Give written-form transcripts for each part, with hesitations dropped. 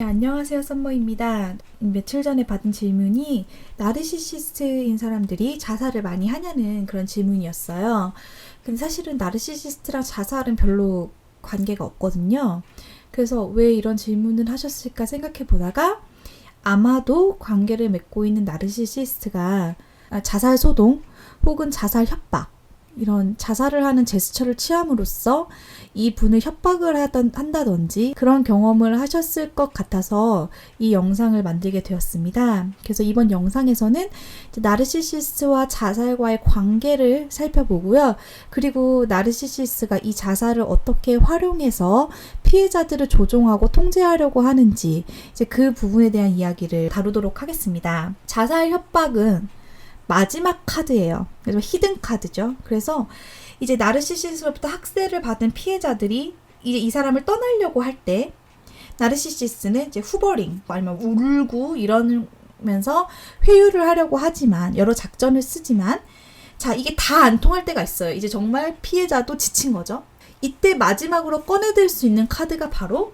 네, 안녕하세요, 썸머입니다. 며칠 전에 받은 질문이 나르시시스트인 사람들이 자살을 많이 하냐는 그런 질문이었어요. 근데 사실은 나르시시스트랑 자살은 별로 관계가 없거든요. 그래서 왜 이런 질문을 하셨을까 생각해 보다가 아마도 관계를 맺고 있는 나르시시스트가 자살 소동 혹은 자살 협박 이런 자살을 하는 제스처를 취함으로써 이 분을 협박을 한다든지 그런 경험을 하셨을 것 같아서 이 영상을 만들게 되었습니다. 그래서 이번 영상에서는 나르시시스트와 자살과의 관계를 살펴보고요. 그리고 나르시시스트가 이 자살을 어떻게 활용해서 피해자들을 조종하고 통제하려고 하는지 이제 그 부분에 대한 이야기를 다루도록 하겠습니다. 자살 협박은 마지막 카드예요. 그래서 히든 카드죠. 그래서 이제 나르시시스로부터 학대를 받은 피해자들이 이제 이 사람을 떠나려고 할 때 나르시시스는 이제 후버링 아니면 울고 이러면서 회유를 하려고 하지만 여러 작전을 쓰지만 자 이게 다 안 통할 때가 있어요. 이제 정말 피해자도 지친 거죠. 이때 마지막으로 꺼내들 수 있는 카드가 바로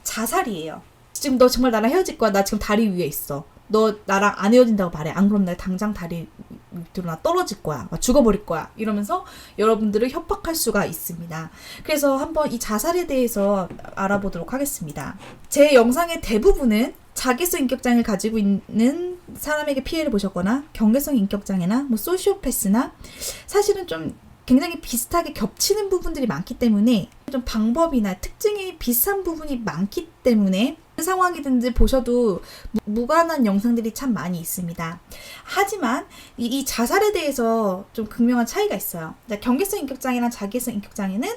자살이에요. 지금 너 정말 나랑 헤어질 거야. 나 지금 다리 위에 있어. 너 나랑 안 헤어진다고 말해. 안 그럼 나 당장 다리 밑으로 나 떨어질 거야. 죽어버릴 거야. 이러면서 여러분들을 협박할 수가 있습니다. 그래서 한번 이 자살에 대해서 알아보도록 하겠습니다. 제 영상의 대부분은 자기성 인격장애를 가지고 있는 사람에게 피해를 보셨거나 경계성 인격장애나 뭐 소시오패스나 사실은 좀 굉장히 비슷하게 겹치는 부분들이 많기 때문에 좀 방법이나 특징이 비슷한 부분이 많기 때문에 상황이든지 보셔도 무관한 영상들이 참 많이 있습니다. 하지만 이 자살에 대해서 좀 극명한 차이가 있어요. 경계성 인격장애랑 자기성 인격장애는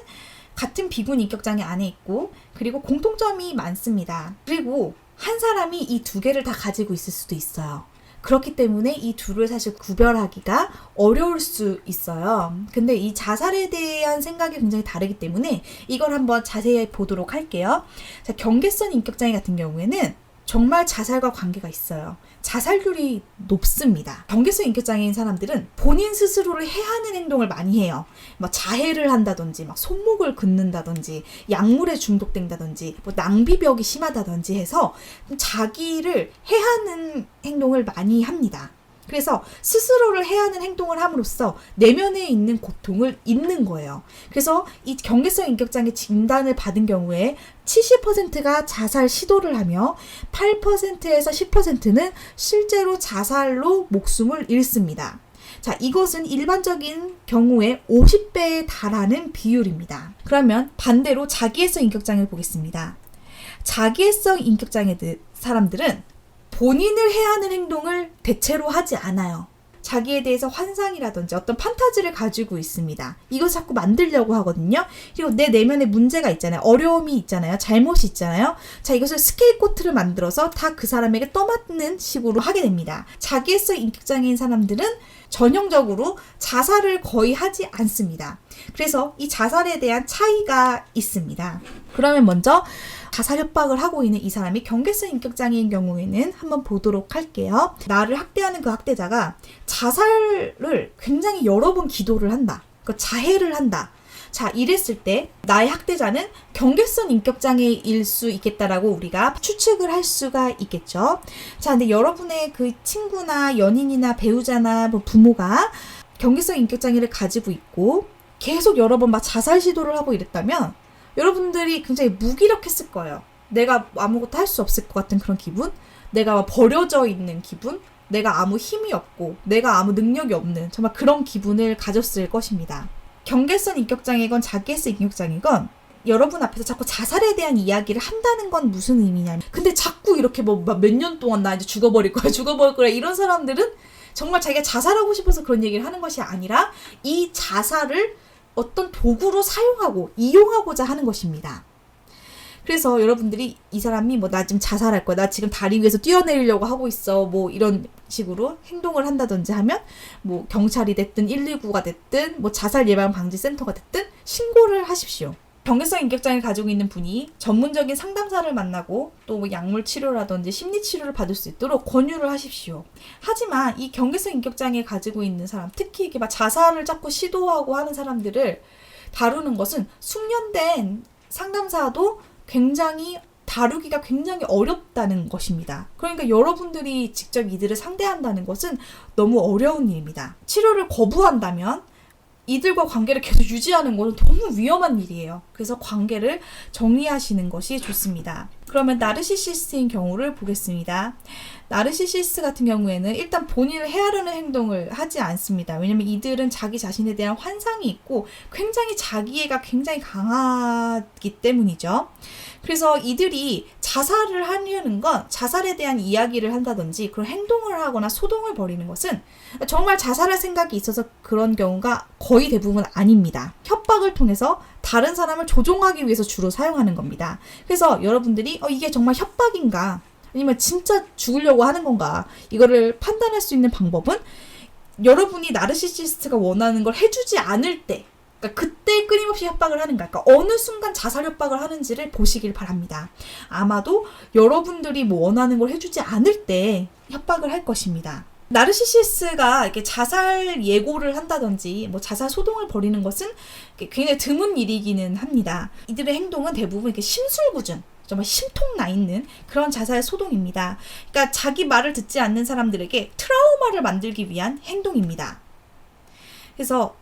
같은 비군 인격장애 안에 있고 그리고 공통점이 많습니다. 그리고 한 사람이 이 두 개를 다 가지고 있을 수도 있어요. 그렇기 때문에 이 둘을 사실 구별하기가 어려울 수 있어요. 근데 이 자살에 대한 생각이 굉장히 다르기 때문에 이걸 한번 자세히 보도록 할게요. 자, 경계성 인격장애 같은 경우에는 정말 자살과 관계가 있어요. 자살률이 높습니다. 경계성 인격장애인 사람들은 본인 스스로를 해하는 행동을 많이 해요. 막 자해를 한다든지, 막 손목을 긋는다든지, 약물에 중독된다든지, 뭐 낭비벽이 심하다든지 해서 자기를 해하는 행동을 많이 합니다. 그래서 스스로를 해하는 행동을 함으로써 내면에 있는 고통을 잊는 거예요. 그래서 이 경계성 인격장애 진단을 받은 경우에 70%가 자살 시도를 하며 8%에서 10%는 실제로 자살로 목숨을 잃습니다. 자, 이것은 일반적인 경우에 50배에 달하는 비율입니다. 그러면 반대로 자기애성 인격장애를 보겠습니다. 자기애성 인격장애 사람들은 본인을 해하는 행동을 대체로 하지 않아요. 자기에 대해서 환상이라든지 어떤 판타지를 가지고 있습니다. 이것을 자꾸 만들려고 하거든요. 그리고 내 내면에 문제가 있잖아요. 어려움이 있잖아요. 잘못이 있잖아요. 자, 이것을 스케이프고트를 만들어서 다 그 사람에게 떠맡는 식으로 하게 됩니다. 자기애성 인격장애인 사람들은 전형적으로 자살을 거의 하지 않습니다. 그래서 이 자살에 대한 차이가 있습니다. 그러면 먼저 자살 협박을 하고 있는 이 사람이 경계성 인격장애인 경우에는 한번 보도록 할게요. 나를 학대하는 그 학대자가 자살을 굉장히 여러 번 기도를 한다. 그러니까 자해를 한다. 자, 이랬을 때 나의 학대자는 경계성 인격장애일 수 있겠다라고 우리가 추측을 할 수가 있겠죠. 자, 근데 여러분의 그 친구나 연인이나 배우자나 뭐 부모가 경계성 인격장애를 가지고 있고 계속 여러 번 막 자살 시도를 하고 이랬다면 여러분들이 굉장히 무기력했을 거예요. 내가 아무것도 할 수 없을 것 같은 그런 기분? 내가 버려져 있는 기분? 내가 아무 힘이 없고 내가 아무 능력이 없는 정말 그런 기분을 가졌을 것입니다. 경계성 인격장애건 자기애성 인격장애건 여러분 앞에서 자꾸 자살에 대한 이야기를 한다는 건 무슨 의미냐면 근데 자꾸 이렇게 뭐 몇 년 동안 나 이제 죽어버릴 거야 이런 사람들은 정말 자기가 자살하고 싶어서 그런 얘기를 하는 것이 아니라 이 자살을 어떤 도구로 사용하고 이용하고자 하는 것입니다. 그래서 여러분들이 이 사람이 뭐 나 지금 자살할 거야. 나 지금 다리 위에서 뛰어내리려고 하고 있어. 뭐 이런 식으로 행동을 한다든지 하면 뭐 경찰이 됐든 119가 됐든 뭐 자살 예방 방지 센터가 됐든 신고를 하십시오. 경계성 인격장애를 가지고 있는 분이 전문적인 상담사를 만나고 또 뭐 약물 치료라든지 심리 치료를 받을 수 있도록 권유를 하십시오. 하지만 이 경계성 인격장애 가지고 있는 사람, 특히 이게 막 자살을 자꾸 시도하고 하는 사람들을 다루는 것은 숙련된 상담사도 굉장히 다루기가 굉장히 어렵다는 것입니다. 그러니까 여러분들이 직접 이들을 상대한다는 것은 너무 어려운 일입니다. 치료를 거부한다면 이들과 관계를 계속 유지하는 것은 너무 위험한 일이에요. 그래서 관계를 정리하시는 것이 좋습니다. 그러면 나르시시스트인 경우를 보겠습니다. 나르시시스트 같은 경우에는 일단 본인을 헤아르는 행동을 하지 않습니다. 왜냐면 이들은 자기 자신에 대한 환상이 있고 굉장히 자기애가 굉장히 강하기 때문이죠. 그래서 이들이 자살을 하려는 건 자살에 대한 이야기를 한다든지 그런 행동을 하거나 소동을 벌이는 것은 정말 자살할 생각이 있어서 그런 경우가 거의 대부분 아닙니다. 협박을 통해서 다른 사람을 조종하기 위해서 주로 사용하는 겁니다. 그래서 여러분들이 이게 정말 협박인가 아니면 진짜 죽으려고 하는 건가 이거를 판단할 수 있는 방법은 여러분이 나르시시스트가 원하는 걸 해주지 않을 때 그러니까 그때 끊임없이 협박을 하는가 그러니까 어느 순간 자살 협박을 하는지를 보시길 바랍니다. 아마도 여러분들이 뭐 원하는 걸 해주지 않을 때 협박을 할 것입니다. 나르시시스트가 이렇게 자살 예고를 한다든지 뭐 자살 소동을 벌이는 것은 굉장히 드문 일이기는 합니다. 이들의 행동은 대부분 이렇게 심술부준 정말 심통 나 있는 그런 자살 소동입니다. 그러니까 자기 말을 듣지 않는 사람들에게 트라우마를 만들기 위한 행동입니다. 그래서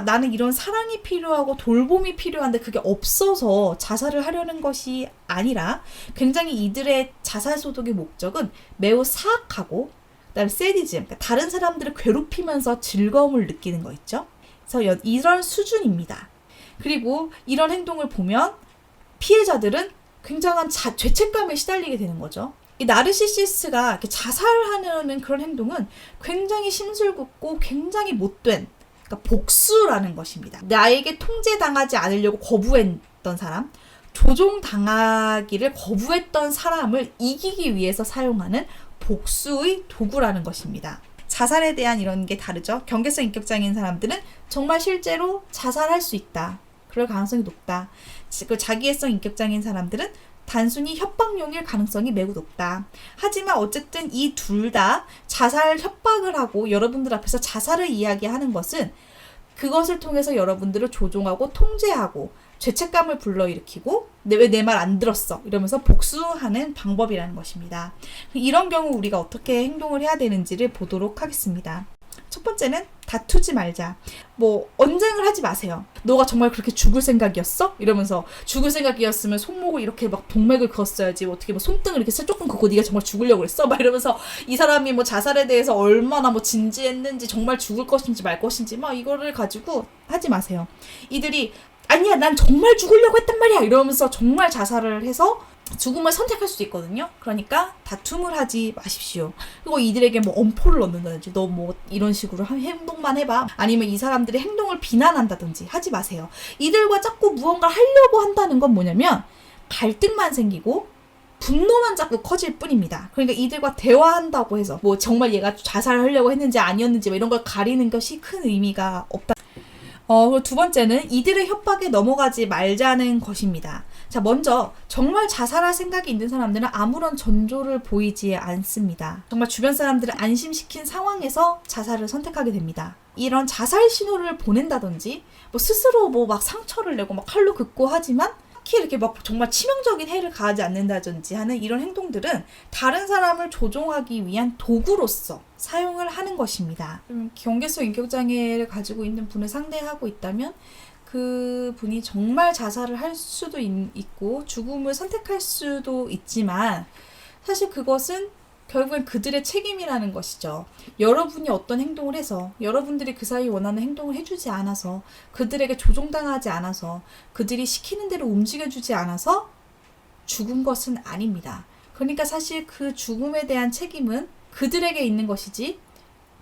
나는 이런 사랑이 필요하고 돌봄이 필요한데 그게 없어서 자살을 하려는 것이 아니라 굉장히 이들의 자살 소동의 목적은 매우 사악하고 그다음에 세디즘, 그러니까 다른 사람들을 괴롭히면서 즐거움을 느끼는 거 있죠. 그래서 이런 수준입니다. 그리고 이런 행동을 보면 피해자들은 굉장한 죄책감에 시달리게 되는 거죠. 이 나르시시스트가 이렇게 자살하는 그런 행동은 굉장히 심술궂고 굉장히 못된 그러니까 복수라는 것입니다. 나에게 통제당하지 않으려고 거부했던 사람, 조종당하기를 거부했던 사람을 이기기 위해서 사용하는 복수의 도구라는 것입니다. 자살에 대한 이런 게 다르죠. 경계성 인격장애인 사람들은 정말 실제로 자살할 수 있다. 그럴 가능성이 높다. 자기애성 인격장애인 사람들은 단순히 협박용일 가능성이 매우 높다. 하지만 어쨌든 이 둘 다 자살 협박을 하고 여러분들 앞에서 자살을 이야기하는 것은 그것을 통해서 여러분들을 조종하고 통제하고 죄책감을 불러일으키고 왜 내 말 안 들었어 이러면서 복수하는 방법이라는 것입니다. 이런 경우 우리가 어떻게 행동을 해야 되는지를 보도록 하겠습니다. 첫 번째는 다투지 말자. 뭐 언쟁을 하지 마세요. 너가 정말 그렇게 죽을 생각이었어? 이러면서 죽을 생각이었으면 손목을 이렇게 막 동맥을 그었어야지 어떻게 뭐 손등을 이렇게 조금 긋고 네가 정말 죽으려고 그랬어? 막 이러면서 이 사람이 뭐 자살에 대해서 얼마나 뭐 진지했는지 정말 죽을 것인지 말 것인지 막 이거를 가지고 하지 마세요. 이들이 아니야 난 정말 죽으려고 했단 말이야 이러면서 정말 자살을 해서 죽음을 선택할 수도 있거든요. 그러니까 다툼을 하지 마십시오. 그리고 이들에게 뭐 엄포를 넣는다든지 너 뭐 이런 식으로 행동만 해봐 아니면 이 사람들의 행동을 비난한다든지 하지 마세요. 이들과 자꾸 무언가 하려고 한다는 건 뭐냐면 갈등만 생기고 분노만 자꾸 커질 뿐입니다. 그러니까 이들과 대화한다고 해서 뭐 정말 얘가 자살하려고 했는지 아니었는지 뭐 이런 걸 가리는 것이 큰 의미가 없다. 그리고 두 번째는 이들의 협박에 넘어가지 말자는 것입니다. 자, 먼저 정말 자살할 생각이 있는 사람들은 아무런 전조를 보이지 않습니다. 정말 주변 사람들을 안심시킨 상황에서 자살을 선택하게 됩니다. 이런 자살 신호를 보낸다든지 뭐 스스로 뭐 막 상처를 내고 막 칼로 긋고 하지만 특히 이렇게 막 정말 치명적인 해를 가하지 않는다든지 하는 이런 행동들은 다른 사람을 조종하기 위한 도구로서 사용을 하는 것입니다. 경계성 인격장애를 가지고 있는 분을 상대하고 있다면 그 분이 정말 자살을 할 수도 있고 죽음을 선택할 수도 있지만 사실 그것은 결국엔 그들의 책임이라는 것이죠. 여러분이 어떤 행동을 해서 여러분들이 그 사이 원하는 행동을 해주지 않아서 그들에게 조종당하지 않아서 그들이 시키는 대로 움직여주지 않아서 죽은 것은 아닙니다. 그러니까 사실 그 죽음에 대한 책임은 그들에게 있는 것이지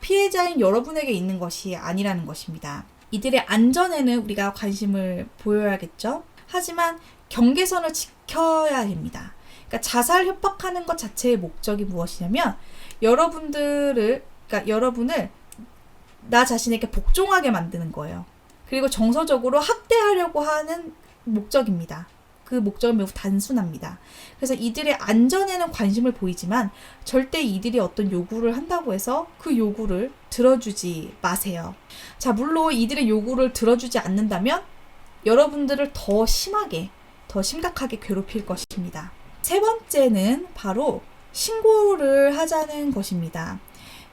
피해자인 여러분에게 있는 것이 아니라는 것입니다. 이들의 안전에는 우리가 관심을 보여야겠죠. 하지만 경계선을 지켜야 됩니다. 그러니까 자살 협박하는 것 자체의 목적이 무엇이냐면 여러분을 나 자신에게 복종하게 만드는 거예요. 그리고 정서적으로 학대하려고 하는 목적입니다. 그 목적은 매우 단순합니다. 그래서 이들의 안전에는 관심을 보이지만 절대 이들이 어떤 요구를 한다고 해서 그 요구를 들어주지 마세요. 자, 물론 이들의 요구를 들어주지 않는다면 여러분들을 더 심하게, 더 심각하게 괴롭힐 것입니다. 세 번째는 바로 신고를 하자는 것입니다.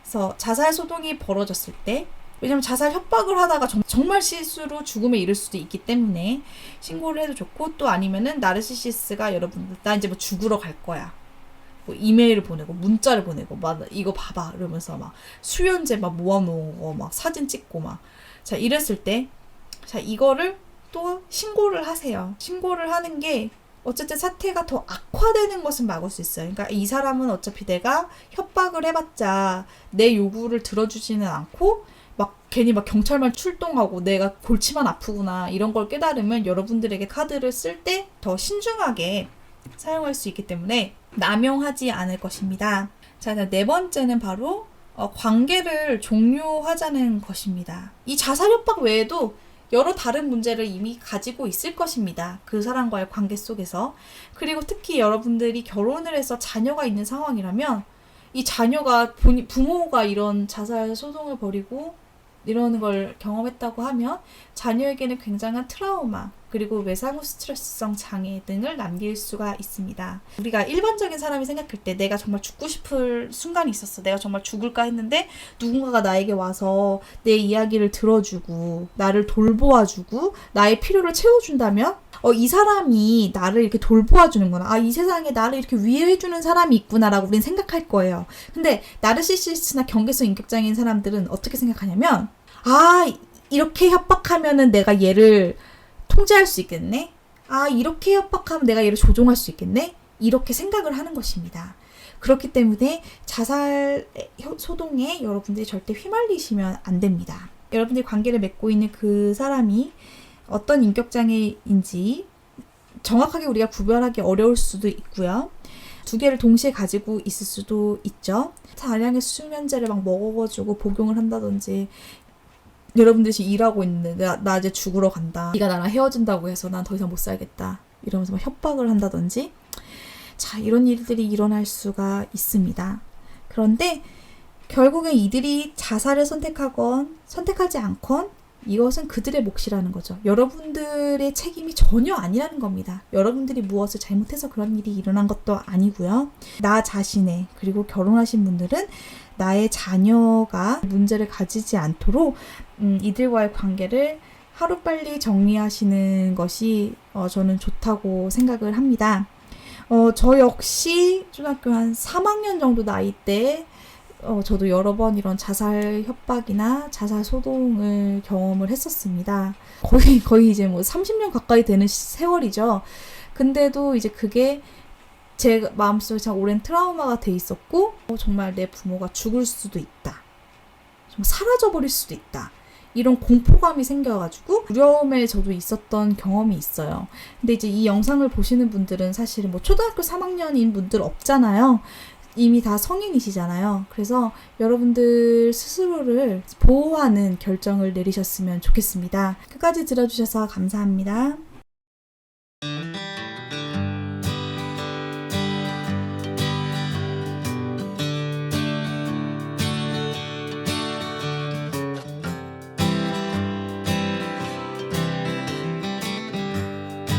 그래서 자살 소동이 벌어졌을 때, 왜냐면 자살 협박을 하다가 정말 실수로 죽음에 이를 수도 있기 때문에 신고를 해도 좋고, 또 아니면은 나르시시스가 여러분들 나 이제 뭐 죽으러 갈 거야, 뭐 이메일을 보내고 문자를 보내고 막 이거 봐봐 이러면서 막 수면제 막 모아놓은 거 막 사진 찍고 막, 자 이랬을 때, 자 이거를 또 신고를 하세요. 신고를 하는 게 어쨌든 사태가 더 악화되는 것은 막을 수 있어요. 그러니까 이 사람은 어차피 내가 협박을 해봤자 내 요구를 들어주지는 않고 막 괜히 막 경찰만 출동하고 내가 골치만 아프구나 이런 걸 깨달으면 여러분들에게 카드를 쓸 때 더 신중하게 사용할 수 있기 때문에 남용하지 않을 것입니다. 자, 네 번째는 바로 관계를 종료하자는 것입니다. 이 자살 협박 외에도 여러 다른 문제를 이미 가지고 있을 것입니다. 그 사람과의 관계 속에서. 그리고 특히 여러분들이 결혼을 해서 자녀가 있는 상황이라면 이 자녀가 부모가 이런 자살 소동을 벌이고 이러는 걸 경험했다고 하면 자녀에게는 굉장한 트라우마, 그리고 외상후 스트레스성 장애 등을 남길 수가 있습니다. 우리가 일반적인 사람이 생각할 때 내가 정말 죽고 싶을 순간이 있었어. 내가 정말 죽을까 했는데 누군가가 나에게 와서 내 이야기를 들어주고 나를 돌보아주고 나의 필요를 채워준다면 이 사람이 나를 이렇게 돌보아주는구나. 아, 이 세상에 나를 이렇게 위해해주는 사람이 있구나라고 우리는 생각할 거예요. 근데 나르시시스트나 경계성 인격장애인 사람들은 어떻게 생각하냐면, 아, 이렇게 협박하면은 내가 얘를 통제할 수 있겠네? 아, 이렇게 협박하면 내가 얘를 조종할 수 있겠네? 이렇게 생각을 하는 것입니다. 그렇기 때문에 자살 소동에 여러분들이 절대 휘말리시면 안 됩니다. 여러분들이 관계를 맺고 있는 그 사람이 어떤 인격장애인지 정확하게 우리가 구별하기 어려울 수도 있고요. 두 개를 동시에 가지고 있을 수도 있죠. 다량의 수면제를 막 먹어가지고 복용을 한다든지, 여러분들이 일하고 있는데 나 이제 죽으러 간다, 네가 나랑 헤어진다고 해서 난 더 이상 못 살겠다 이러면서 막 협박을 한다든지, 자 이런 일들이 일어날 수가 있습니다. 그런데 결국엔 이들이 자살을 선택하건 선택하지 않건 이것은 그들의 몫이라는 거죠. 여러분들의 책임이 전혀 아니라는 겁니다. 여러분들이 무엇을 잘못해서 그런 일이 일어난 것도 아니고요. 나 자신의, 그리고 결혼하신 분들은 나의 자녀가 문제를 가지지 않도록 이들과의 관계를 하루빨리 정리하시는 것이 저는 좋다고 생각을 합니다. 저 역시 초등학교 한 3학년 정도 나이 때 저도 여러 번 이런 자살 협박이나 자살 소동을 경험을 했었습니다. 거의 이제 뭐 30년 가까이 되는 세월이죠. 근데도 이제 그게 제 마음속에 참 오랜 트라우마가 돼 있었고, 정말 내 부모가 죽을 수도 있다, 좀 사라져버릴 수도 있다, 이런 공포감이 생겨가지고 두려움에 저도 있었던 경험이 있어요. 근데 이제 이 영상을 보시는 분들은 사실은 뭐 초등학교 3학년인 분들 없잖아요. 이미 다 성인이시잖아요. 그래서 여러분들 스스로를 보호하는 결정을 내리셨으면 좋겠습니다. 끝까지 들어주셔서 감사합니다.